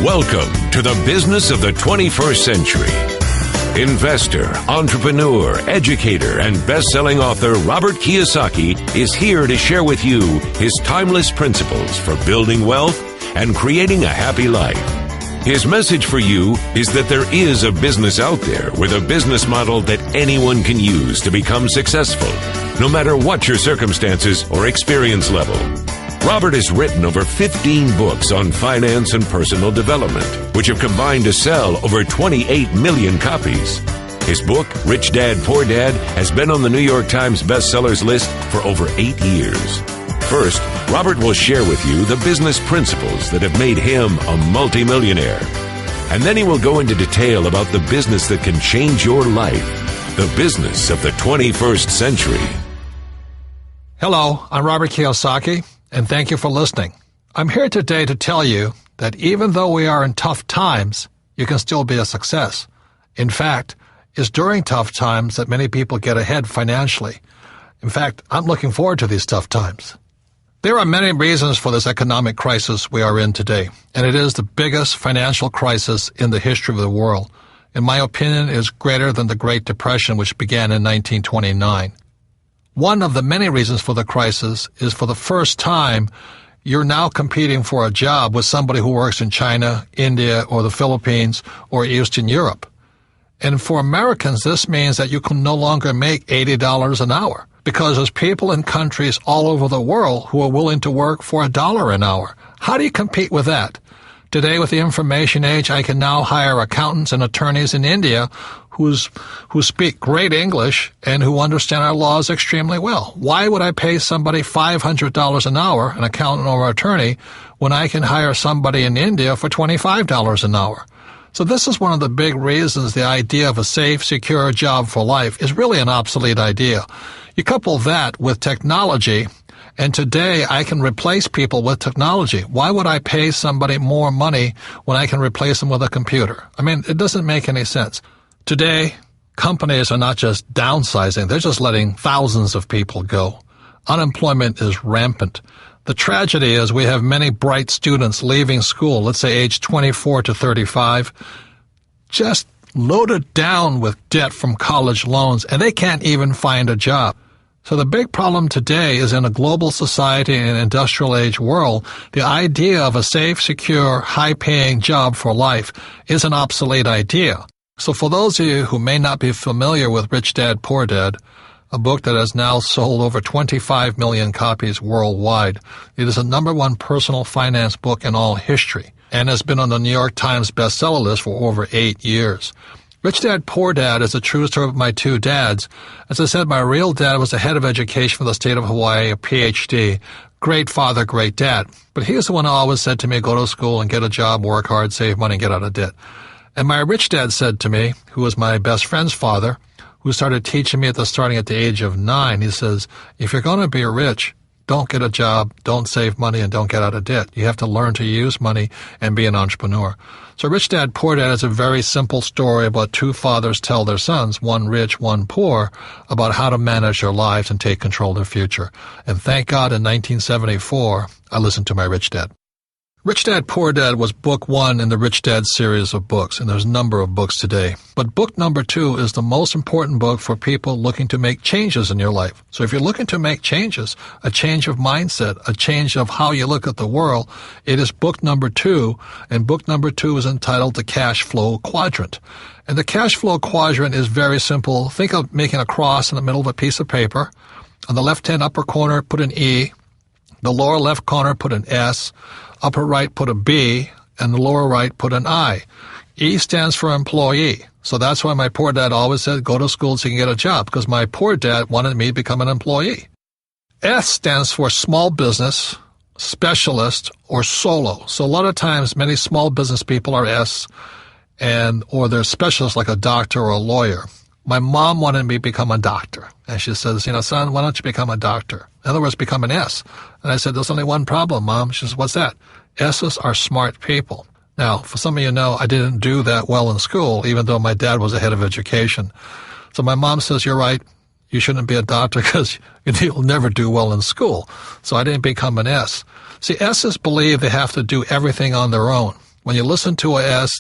Welcome to the business of the 21st century. Investor, entrepreneur, educator, and best-selling author Robert Kiyosaki is here to share with you his timeless principles for building wealth and creating a happy life. His message for you is that there is a business out there with a business model that anyone can use to become successful, no matter what your circumstances or experience level. Robert has written over 15 books on finance and personal development, which have combined to sell over 28 million copies. His book, Rich Dad, Poor Dad, has been on the New York Times bestsellers list for over 8 years. First, Robert will share with you the business principles that have made him a multimillionaire. And then he will go into detail about the business that can change your life, the business of the 21st century. Hello, I'm Robert Kiyosaki, and thank you for listening. I'm here today to tell you that even though we are in tough times, you can still be a success. In fact, it's during tough times that many people get ahead financially. In fact, I'm looking forward to these tough times. There are many reasons for this economic crisis we are in today, and it is the biggest financial crisis in the history of the world. In my opinion, it is greater than the Great Depression, which began in 1929. One of the many reasons for the crisis is for the first time, you're now competing for a job with somebody who works in China, India, or the Philippines, or Eastern Europe. And for Americans, this means that you can no longer make $80 an hour, because there's people in countries all over the world who are willing to work for $1 an hour. How do you compete with that? Today, with the information age, I can now hire accountants and attorneys in India who speak great English and who understand our laws extremely well. Why would I pay somebody $500 an hour, an accountant or attorney, when I can hire somebody in India for $25 an hour? So this is one of the big reasons the idea of a safe, secure job for life is really an obsolete idea. You couple that with technology, and today I can replace people with technology. Why would I pay somebody more money when I can replace them with a computer? I mean, it doesn't make any sense. Today, companies are not just downsizing, they're just letting thousands of people go. Unemployment is rampant. The tragedy is we have many bright students leaving school, let's say age 24 to 35, just loaded down with debt from college loans, and they can't even find a job. So the big problem today is in a global society and industrial age world, the idea of a safe, secure, high-paying job for life is an obsolete idea. So for those of you who may not be familiar with Rich Dad, Poor Dad, a book that has now sold over 25 million copies worldwide, it is the #1 personal finance book in all history and has been on the New York Times bestseller list for over 8 years. Rich Dad, Poor Dad is a true story of my two dads. As I said, my real dad was the head of education for the state of Hawaii, a PhD. Great father, great dad. But he was the one who always said to me, go to school and get a job, work hard, save money, and get out of debt. And my rich dad said to me, who was my best friend's father, who started teaching me starting at the age of 9, he says, if you're going to be rich, don't get a job, don't save money, and don't get out of debt. You have to learn to use money and be an entrepreneur. So Rich Dad, Poor Dad is a very simple story about two fathers tell their sons, one rich, one poor, about how to manage their lives and take control of their future. And thank God in 1974, I listened to my Rich Dad. Rich Dad, Poor Dad was book 1 in the Rich Dad series of books, and there's a number of books today. But book number 2 is the most important book for people looking to make changes in your life. So if you're looking to make changes, a change of mindset, a change of how you look at the world, it is book number 2, and book number 2 is entitled The Cash Flow Quadrant. And the cash flow quadrant is very simple. Think of making a cross in the middle of a piece of paper. On the left-hand upper corner, put an E. The lower left corner, put an S. Upper right, put a B, and the lower right, put an I. E stands for employee. So that's why my poor dad always said, go to school so you can get a job, because my poor dad wanted me to become an employee. S stands for small business, specialist, or solo. So a lot of times, many small business people are S, or they're specialists like a doctor or a lawyer. My mom wanted me to become a doctor. And she says, son, why don't you become a doctor? In other words, become an S. And I said, there's only one problem, Mom. She says, what's that? S's are smart people. Now, for some of you know, I didn't do that well in school, even though my dad was the head of education. So my mom says, you're right. You shouldn't be a doctor because you'll never do well in school. So I didn't become an S. See, S's believe they have to do everything on their own. When you listen to a S,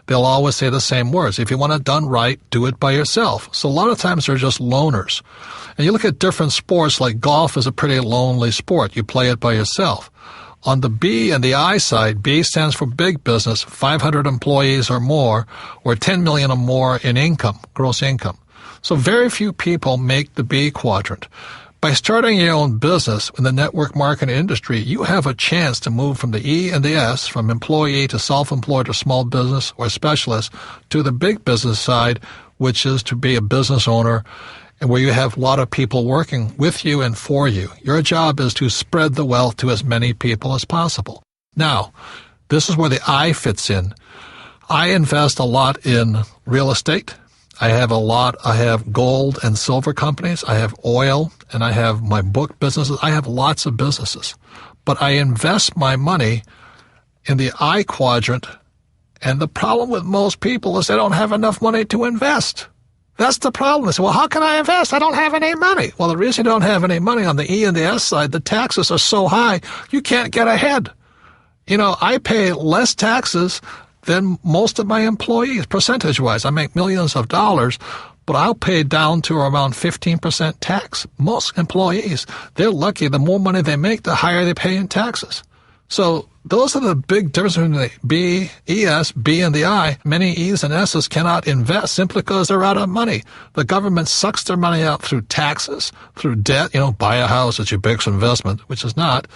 they'll always say the same words. If you want it done right, do it by yourself. So a lot of times they're just loners. And you look at different sports, like golf is a pretty lonely sport. You play it by yourself. On the B and the I side, B stands for big business, 500 employees or more, or 10 million or more in income, gross income. So very few people make the B quadrant. By starting your own business in the network marketing industry, you have a chance to move from the E and the S, from employee to self-employed or small business or specialist, to the big business side, which is to be a business owner, and where you have a lot of people working with you and for you. Your job is to spread the wealth to as many people as possible. Now, this is where the I fits in. I invest a lot in real estate. I have gold and silver companies, I have oil, and I have my book businesses. I have lots of businesses. But I invest my money in the I quadrant, and the problem with most people is they don't have enough money to invest. That's the problem. They say, well, how can I invest? I don't have any money. Well, the reason you don't have any money on the E and the S side, the taxes are so high, you can't get ahead. I pay less taxes than most of my employees, percentage-wise. I make millions of dollars, but I'll pay down to around 15% tax. Most employees, they're lucky. The more money they make, the higher they pay in taxes. So those are the big differences between the B, ES, B, and the I. Many E's and S's cannot invest simply because they're out of money. The government sucks their money out through taxes, through debt. Buy a house, it's your biggest investment, which is not.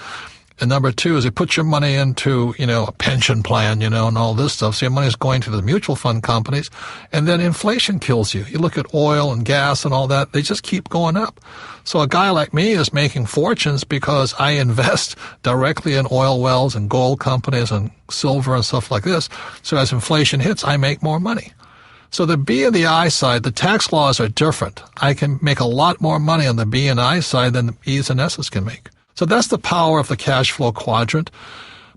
And number two is they put your money into, a pension plan, and all this stuff. So your money is going to the mutual fund companies. And then inflation kills you. You look at oil and gas and all that, they just keep going up. So a guy like me is making fortunes because I invest directly in oil wells and gold companies and silver and stuff like this. So as inflation hits, I make more money. So the B and the I side, the tax laws are different. I can make a lot more money on the B and I side than the E's and S's can make. So that's the power of the cash flow quadrant.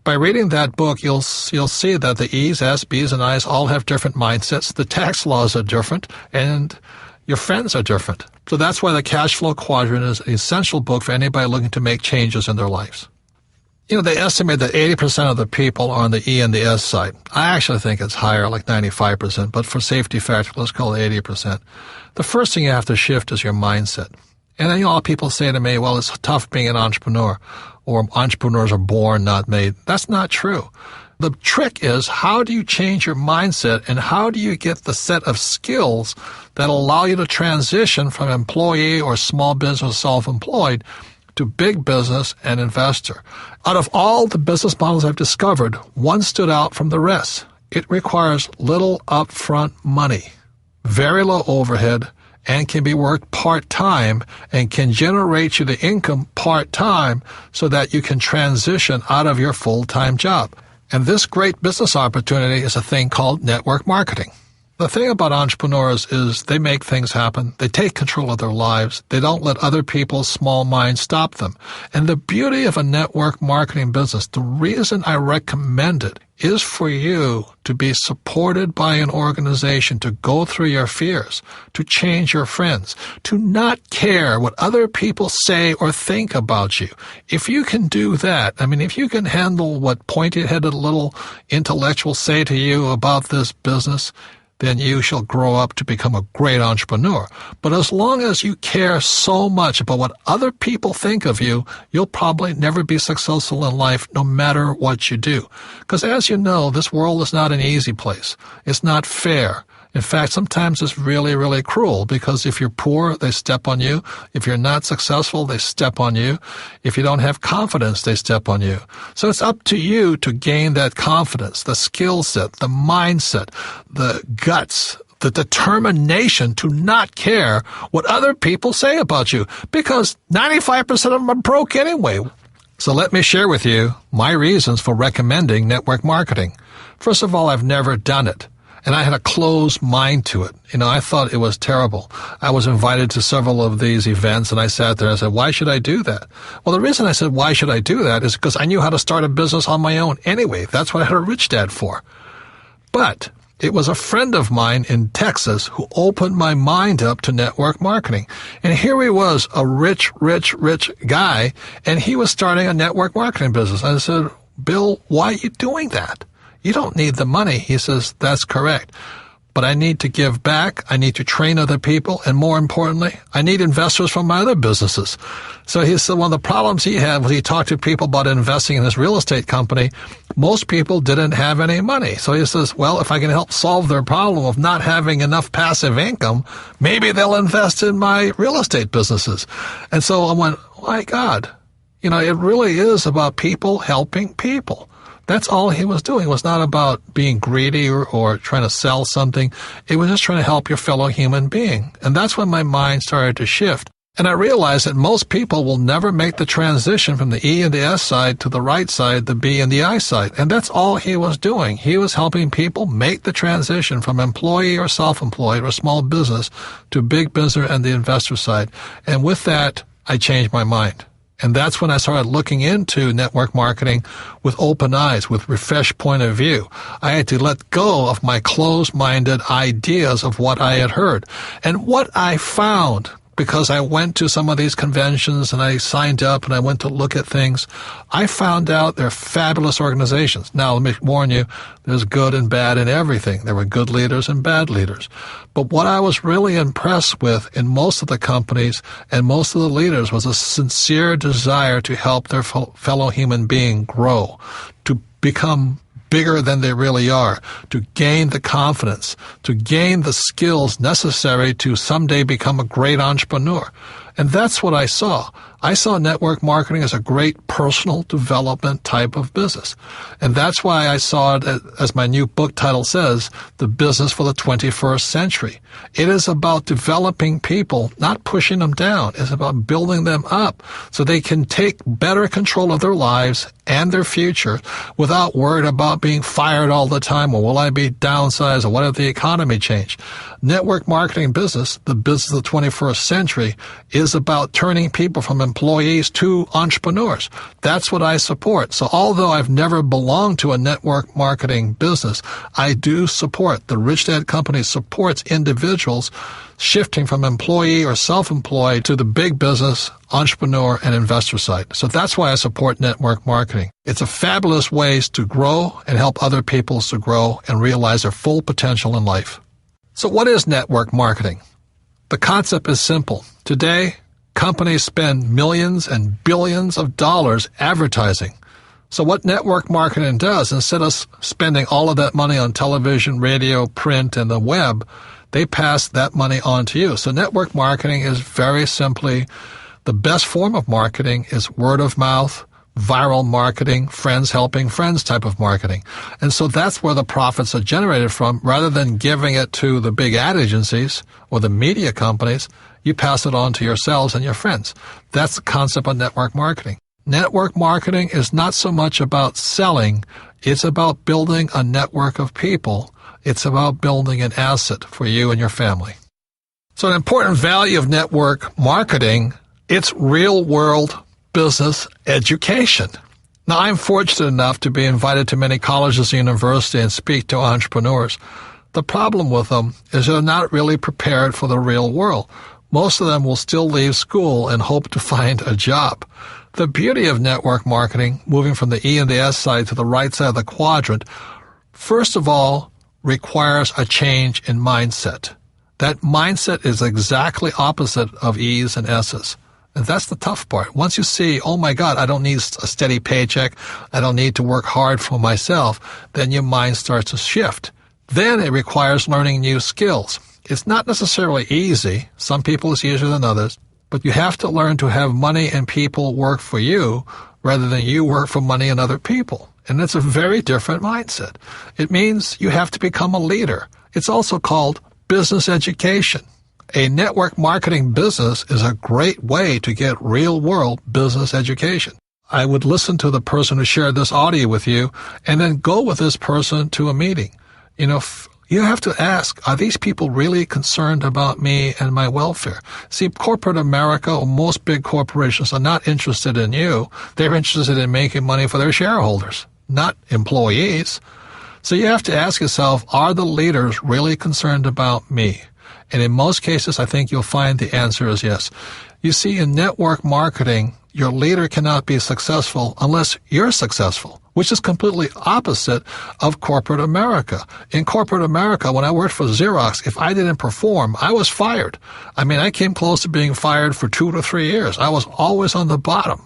By reading that book, you'll see that the E's, S, B's, and I's all have different mindsets. The tax laws are different, and your friends are different. So that's why the cash flow quadrant is an essential book for anybody looking to make changes in their lives. They estimate that 80% of the people are on the E and the S side. I actually think it's higher, like 95%, but for safety factor, let's call it 80%. The first thing you have to shift is your mindset. And then, a lot of people say to me, well, it's tough being an entrepreneur, or entrepreneurs are born, not made. That's not true. The trick is, how do you change your mindset, and how do you get the set of skills that allow you to transition from employee or small business self-employed to big business and investor? Out of all the business models I've discovered, one stood out from the rest. It requires little upfront money, very low overhead, and can be worked part-time and can generate you the income part-time so that you can transition out of your full-time job. And this great business opportunity is a thing called network marketing. The thing about entrepreneurs is they make things happen. They take control of their lives. They don't let other people's small minds stop them. And the beauty of a network marketing business, the reason I recommend it, is for you to be supported by an organization, to go through your fears, to change your friends, to not care what other people say or think about you. If you can do that, if you can handle what pointy-headed little intellectuals say to you about this business, then you shall grow up to become a great entrepreneur. But as long as you care so much about what other people think of you, you'll probably never be successful in life no matter what you do. Because as you know, this world is not an easy place. It's not fair. In fact, sometimes it's really, really cruel, because if you're poor, they step on you. If you're not successful, they step on you. If you don't have confidence, they step on you. So it's up to you to gain that confidence, the skill set, the mindset, the guts, the determination to not care what other people say about you, because 95% of them are broke anyway. So let me share with you my reasons for recommending network marketing. First of all, I've never done it. And I had a closed mind to it. I thought it was terrible. I was invited to several of these events, and I sat there and I said, why should I do that? Well, the reason I said, why should I do that, is because I knew how to start a business on my own anyway. That's what I had a rich dad for. But it was a friend of mine in Texas who opened my mind up to network marketing. And here he was, a rich guy, and he was starting a network marketing business. I said, Bill, why are you doing that? you don't need the money. He says, that's correct. But I need to give back, I need to train other people, and more importantly, I need investors from my other businesses. So he said one of the problems he had was he talked to people about investing in his real estate company. Most people didn't have any money. So he says, well, if I can help solve their problem of not having enough passive income, maybe they'll invest in my real estate businesses. And so I went, my God, it really is about people helping people. That's all he was doing. It was not about being greedy or trying to sell something. It was just trying to help your fellow human being. And that's when my mind started to shift. And I realized that most people will never make the transition from the E and the S side to the right side, the B and the I side. And that's all he was doing. He was helping people make the transition from employee or self-employed or small business to big business and the investor side. And with that, I changed my mind. And that's when I started looking into network marketing with open eyes, with refreshed point of view. I had to let go of my closed-minded ideas of what I had heard. And what I found, because I went to some of these conventions and I signed up and I went to look at things, I found out they're fabulous organizations. Now, let me warn you, there's good and bad in everything. There were good leaders and bad leaders. But what I was really impressed with in most of the companies and most of the leaders was a sincere desire to help their fellow human being grow, to become bigger than they really are, to gain the confidence, to gain the skills necessary to someday become a great entrepreneur. And that's what I saw. I saw network marketing as a great personal development type of business. And that's why I saw it, as my new book title says, The Business for the 21st Century. It is about developing people, not pushing them down. It's about building them up so they can take better control of their lives and their future without worried about being fired all the time, or will I be downsized, or what if the economy changed. Network marketing business, the business of the 21st century, is about turning people from employees to entrepreneurs. That's what I support. So although I've never belonged to a network marketing business, I do support. The Rich Dad Company supports individuals shifting from employee or self-employed to the big business, entrepreneur, and investor side. So that's why I support network marketing. It's a fabulous way to grow and help other people to grow and realize their full potential in life. So what is network marketing? The concept is simple. Today, companies spend millions and billions of dollars advertising. So what network marketing does, instead of spending all of that money on television, radio, print, and the web, they pass that money on to you. So network marketing is very simply the best form of marketing is word of mouth, viral marketing, friends helping friends type of marketing. And so that's where the profits are generated from. Rather than giving it to the big ad agencies or the media companies, you pass it on to yourselves and your friends. That's the concept of network marketing. Network marketing is not so much about selling. It's about building a network of people. It's about building an asset for you and your family. So an important value of network marketing, it's real-world business education. Now, I'm fortunate enough to be invited to many colleges and universities and speak to entrepreneurs. The problem with them is they're not really prepared for the real world. Most of them will still leave school and hope to find a job. The beauty of network marketing, moving from the E and the S side to the right side of the quadrant, first of all, requires a change in mindset. That mindset is exactly opposite of E's and S's. And that's the tough part. Once you see, oh my God, I don't need a steady paycheck, I don't need to work hard for myself, then your mind starts to shift. Then it requires learning new skills. It's not necessarily easy. Some people it's easier than others. But you have to learn to have money and people work for you rather than you work for money and other people. And it's a very different mindset. It means you have to become a leader. It's also called business education. A network marketing business is a great way to get real-world business education. I would listen to the person who shared this audio with you and then go with this person to a meeting. You have to ask, are these people really concerned about me and my welfare? See, corporate America or most big corporations are not interested in you. They're interested in making money for their shareholders, not employees. So you have to ask yourself, are the leaders really concerned about me? And in most cases, I think you'll find the answer is yes. You see, in network marketing, your leader cannot be successful unless you're successful. which is completely opposite of corporate America. In corporate America, when I worked for Xerox, if I didn't perform, I was fired. I mean, I came close to being fired for 2 to 3 years. I was always on the bottom.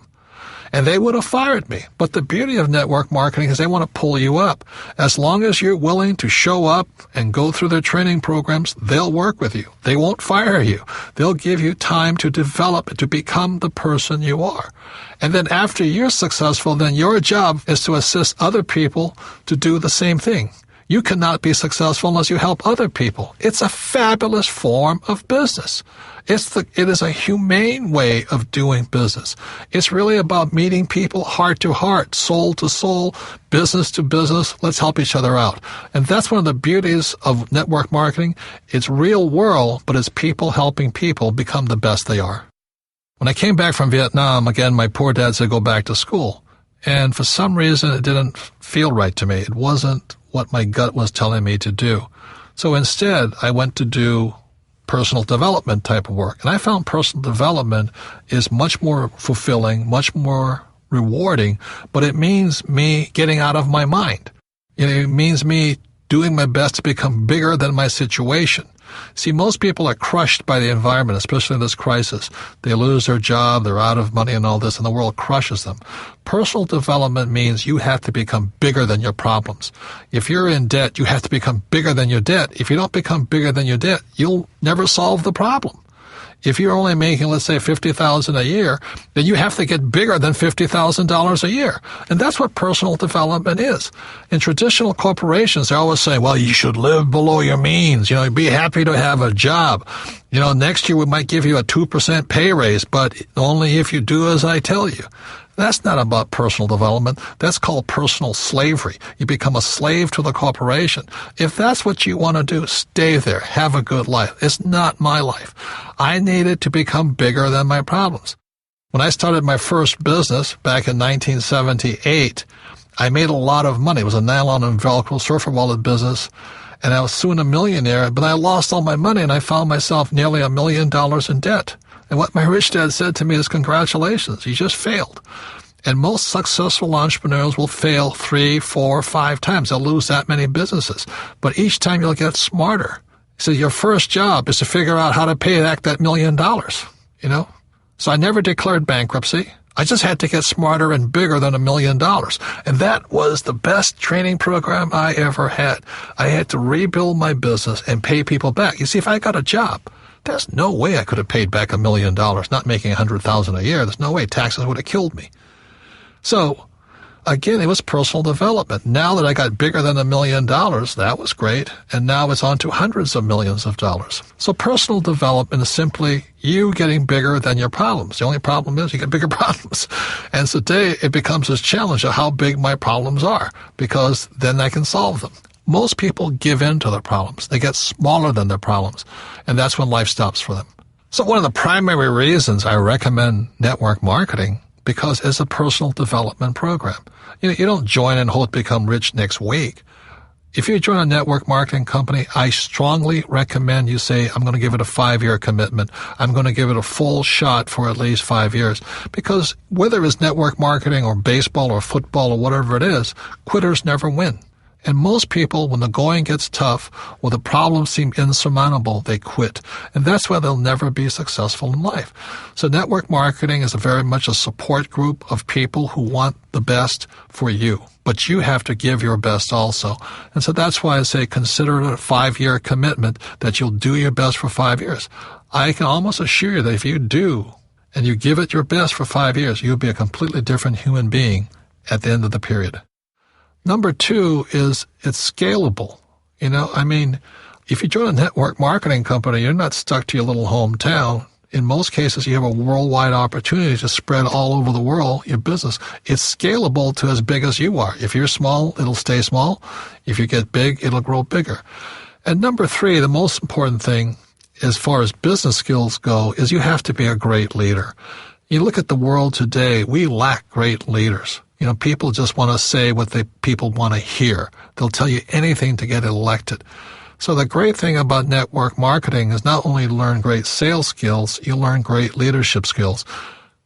And they would have fired me. But the beauty of network marketing is they want to pull you up. As long as you're willing to show up and go through their training programs, they'll work with you. They won't fire you. They'll give you time to develop, to become the person you are. And then after you're successful, then your job is to assist other people to do the same thing. You cannot be successful unless you help other people. It's a fabulous form of business. It is a humane way of doing business. It's really about meeting people heart to heart, soul to soul, business to business. Let's help each other out. And that's one of the beauties of network marketing. It's real world, but it's people helping people become the best they are. When I came back from Vietnam, again, my poor dad said go back to school. And for some reason, it didn't feel right to me. It wasn't what my gut was telling me to do. So instead, I went to do personal development type of work. And I found personal development is much more fulfilling, much more rewarding, but it means me getting out of my mind. It means me doing my best to become bigger than my situation. See, most people are crushed by the environment, especially in this crisis. They lose their job, they're out of money and all this, and the world crushes them. Personal development means you have to become bigger than your problems. If you're in debt, you have to become bigger than your debt. If you don't become bigger than your debt, you'll never solve the problem. If you're only making, let's say, $50,000 a year, then you have to get bigger than $50,000 a year. And that's what personal development is. In traditional corporations, they always say, well, you should live below your means. Be happy to have a job. Next year we might give you a 2% pay raise, but only if you do as I tell you. That's not about personal development. That's called personal slavery. You become a slave to the corporation. If that's what you want to do, stay there. Have a good life. It's not my life. I needed to become bigger than my problems. When I started my first business back in 1978, I made a lot of money. It was a nylon and Velcro surfer wallet business, and I was soon a millionaire, but I lost all my money, and I found myself nearly $1 million in debt. And what my rich dad said to me is, congratulations, you just failed. And most successful entrepreneurs will fail 3, 4, 5 times. They'll lose that many businesses. But each time you'll get smarter. So your first job is to figure out how to pay back that $1 million, So I never declared bankruptcy. I just had to get smarter and bigger than $1 million. And that was the best training program I ever had. I had to rebuild my business and pay people back. You see, if I got a job, there's no way I could have paid back $1 million, not making $100,000 a year. There's no way. Taxes would have killed me. So, again, it was personal development. Now that I got bigger than $1 million, that was great. And now it's on to hundreds of millions of dollars. So personal development is simply you getting bigger than your problems. The only problem is you get bigger problems. And today it becomes this challenge of how big my problems are, because then I can solve them. Most people give in to their problems. They get smaller than their problems, and that's when life stops for them. So one of the primary reasons I recommend network marketing, because it's a personal development program. You don't join and hope to become rich next week. If you join a network marketing company, I strongly recommend you say, I'm going to give it a 5-year commitment. I'm going to give it a full shot for at least 5 years. Because whether it's network marketing or baseball or football or whatever it is, quitters never win. And most people, when the going gets tough or the problems seem insurmountable, they quit. And that's why they'll never be successful in life. So network marketing is very much a support group of people who want the best for you. But you have to give your best also. And so that's why I say consider it a 5-year commitment that you'll do your best for 5 years. I can almost assure you that if you do and you give it your best for 5 years, you'll be a completely different human being at the end of the period. Number 2 is it's scalable. If you join a network marketing company, you're not stuck to your little hometown. In most cases, you have a worldwide opportunity to spread all over the world your business. It's scalable to as big as you are. If you're small, it'll stay small. If you get big, it'll grow bigger. And number 3, the most important thing as far as business skills go is you have to be a great leader. You look at the world today, we lack great leaders. People just want to say what people want to hear. They'll tell you anything to get elected. So the great thing about network marketing is not only learn great sales skills, you learn great leadership skills.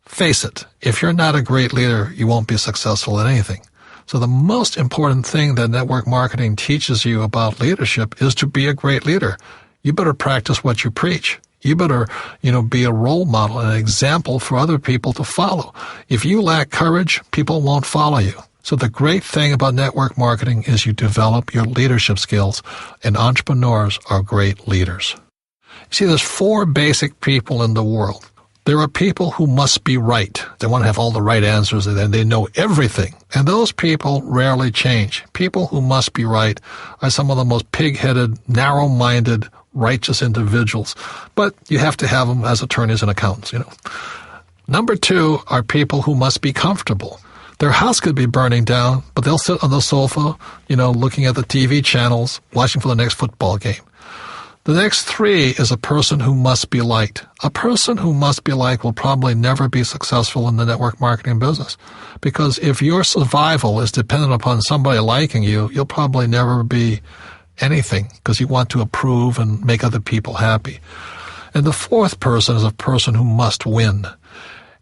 Face it, if you're not a great leader, you won't be successful at anything. So the most important thing that network marketing teaches you about leadership is to be a great leader. You better practice what you preach. You better, be a role model, an example for other people to follow. If you lack courage, people won't follow you. So the great thing about network marketing is you develop your leadership skills, and entrepreneurs are great leaders. See, there's 4 basic people in the world. There are people who must be right. They want to have all the right answers, and they know everything. And those people rarely change. People who must be right are some of the most pig-headed, narrow-minded, righteous individuals. But you have to have them as attorneys and accountants, Number 2 are people who must be comfortable. Their house could be burning down, but they'll sit on the sofa, looking at the TV channels, watching for the next football game. The next 3 is a person who must be liked. A person who must be liked will probably never be successful in the network marketing business. Because if your survival is dependent upon somebody liking you, you'll probably never be anything because you want to approve and make other people happy. And the 4th person is a person who must win.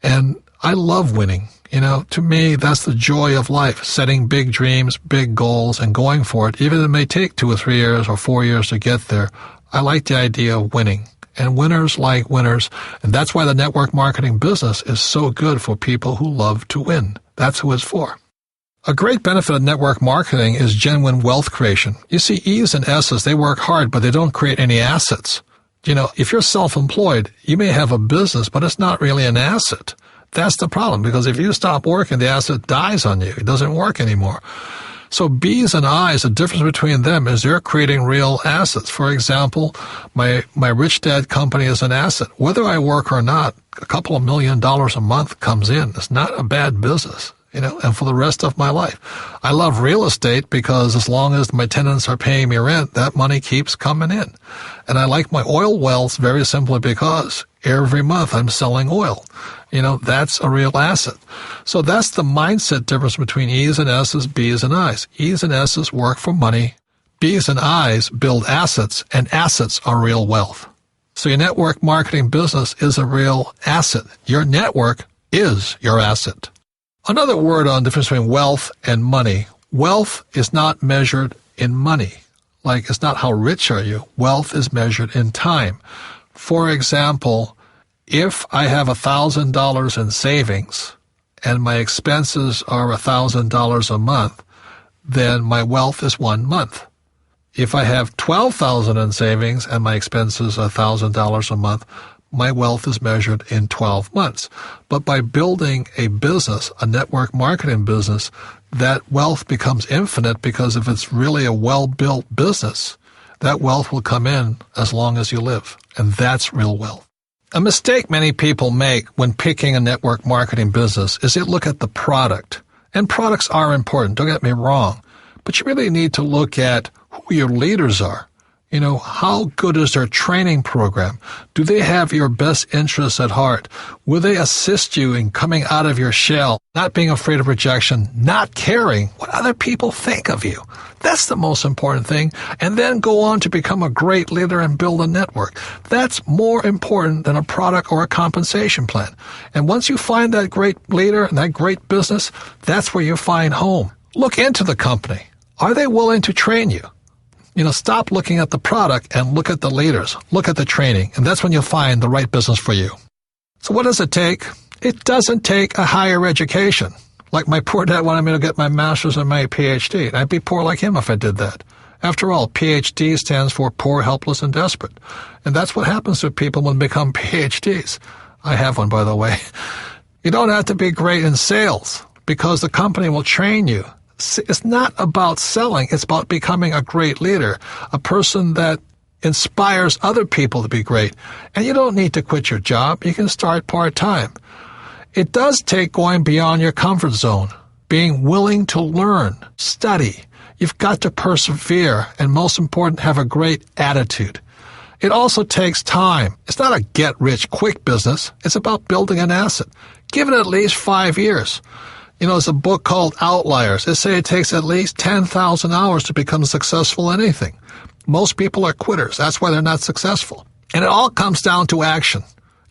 And I love winning. To me, that's the joy of life, setting big dreams, big goals, and going for it. Even if it may take 2 or 3 years or 4 years to get there, I like the idea of winning. And winners like winners. And that's why the network marketing business is so good for people who love to win. That's who it's for. A great benefit of network marketing is genuine wealth creation. You see, E's and S's, they work hard, but they don't create any assets. If you're self-employed, you may have a business, but it's not really an asset. That's the problem, because if you stop working, the asset dies on you. It doesn't work anymore. So B's and I's, the difference between them is they're creating real assets. For example, my Rich Dad company is an asset. Whether I work or not, a couple of $1 million a month comes in. It's not a bad business, and for the rest of my life. I love real estate because as long as my tenants are paying me rent, that money keeps coming in. And I like my oil wells very simply because every month I'm selling oil. That's a real asset. So that's the mindset difference between E's and S's, B's and I's. E's and S's work for money. B's and I's build assets, and assets are real wealth. So your network marketing business is a real asset. Your network is your asset. Another word on the difference between wealth and money. Wealth is not measured in money. Like, it's not how rich are you. Wealth is measured in time. For example, if I have $1,000 in savings and my expenses are $1,000 a month, then my wealth is 1 month. If I have $12,000 in savings and my expenses are $1,000 a month, my wealth is measured in 12 months. But by building a business, a network marketing business, that wealth becomes infinite, because if it's really a well-built business, that wealth will come in as long as you live. And that's real wealth. A mistake many people make when picking a network marketing business is they look at the product. And products are important, don't get me wrong. But you really need to look at who your leaders are. How good is their training program? Do they have your best interests at heart? Will they assist you in coming out of your shell, not being afraid of rejection, not caring what other people think of you? That's the most important thing. And then go on to become a great leader and build a network. That's more important than a product or a compensation plan. And once you find that great leader and that great business, that's where you find home. Look into the company. Are they willing to train you? Stop looking at the product and look at the leaders. Look at the training. And that's when you'll find the right business for you. So what does it take? It doesn't take a higher education. Like my poor dad wanted me to get my master's and my PhD. And I'd be poor like him if I did that. After all, PhD stands for poor, helpless, and desperate. And that's what happens to people when they become PhDs. I have one, by the way. You don't have to be great in sales because the company will train you. It's not about selling. It's about becoming a great leader, a person that inspires other people to be great. And you don't need to quit your job. You can start part-time. It does take going beyond your comfort zone, being willing to learn, study. You've got to persevere, and most important, have a great attitude. It also takes time. It's not a get-rich-quick business. It's about building an asset. Give it at least 5 years. There's a book called Outliers. They say it takes at least 10,000 hours to become successful in anything. Most people are quitters. That's why they're not successful. And it all comes down to action.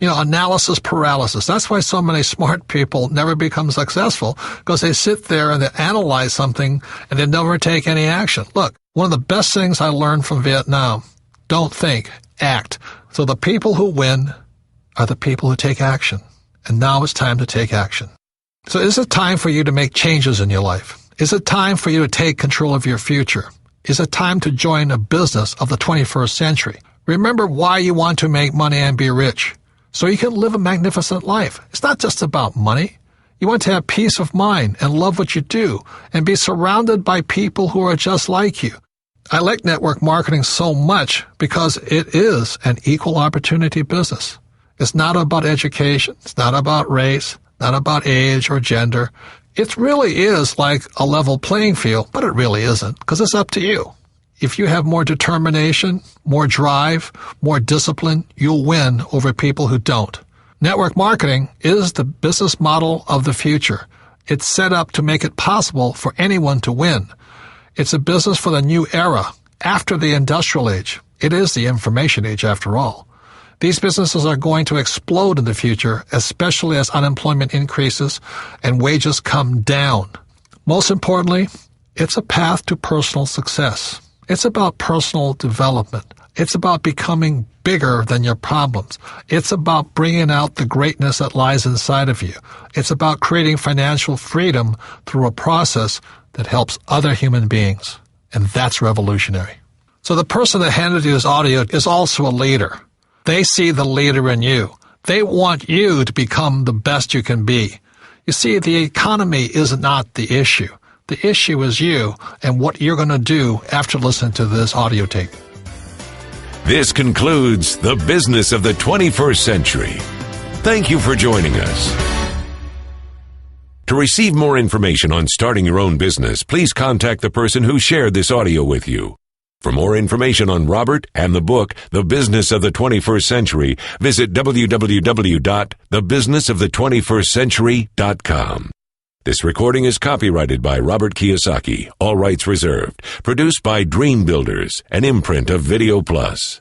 Analysis paralysis. That's why so many smart people never become successful, because they sit there and they analyze something and they never take any action. Look, one of the best things I learned from Vietnam, don't think, act. So the people who win are the people who take action. And now it's time to take action. So is it time for you to make changes in your life? Is it time for you to take control of your future? Is it time to join a business of the 21st century? Remember why you want to make money and be rich, so you can live a magnificent life. It's not just about money. You want to have peace of mind and love what you do and be surrounded by people who are just like you. I like network marketing so much because it is an equal opportunity business. It's not about education. It's not about race, not about age or gender. It really is like a level playing field, but it really isn't, because it's up to you. If you have more determination, more drive, more discipline, you'll win over people who don't. Network marketing is the business model of the future. It's set up to make it possible for anyone to win. It's a business for the new era, after the industrial age. It is the information age, after all. These businesses are going to explode in the future, especially as unemployment increases and wages come down. Most importantly, it's a path to personal success. It's about personal development. It's about becoming bigger than your problems. It's about bringing out the greatness that lies inside of you. It's about creating financial freedom through a process that helps other human beings. And that's revolutionary. So the person that handed you this audio is also a leader. They see the leader in you. They want you to become the best you can be. You see, the economy is not the issue. The issue is you and what you're going to do after listening to this audio tape. This concludes The Business of the 21st Century. Thank you for joining us. To receive more information on starting your own business, please contact the person who shared this audio with you. For more information on Robert and the book, The Business of the 21st Century, visit www.thebusinessofthe21stcentury.com. This recording is copyrighted by Robert Kiyosaki, all rights reserved. Produced by Dream Builders, an imprint of Video Plus.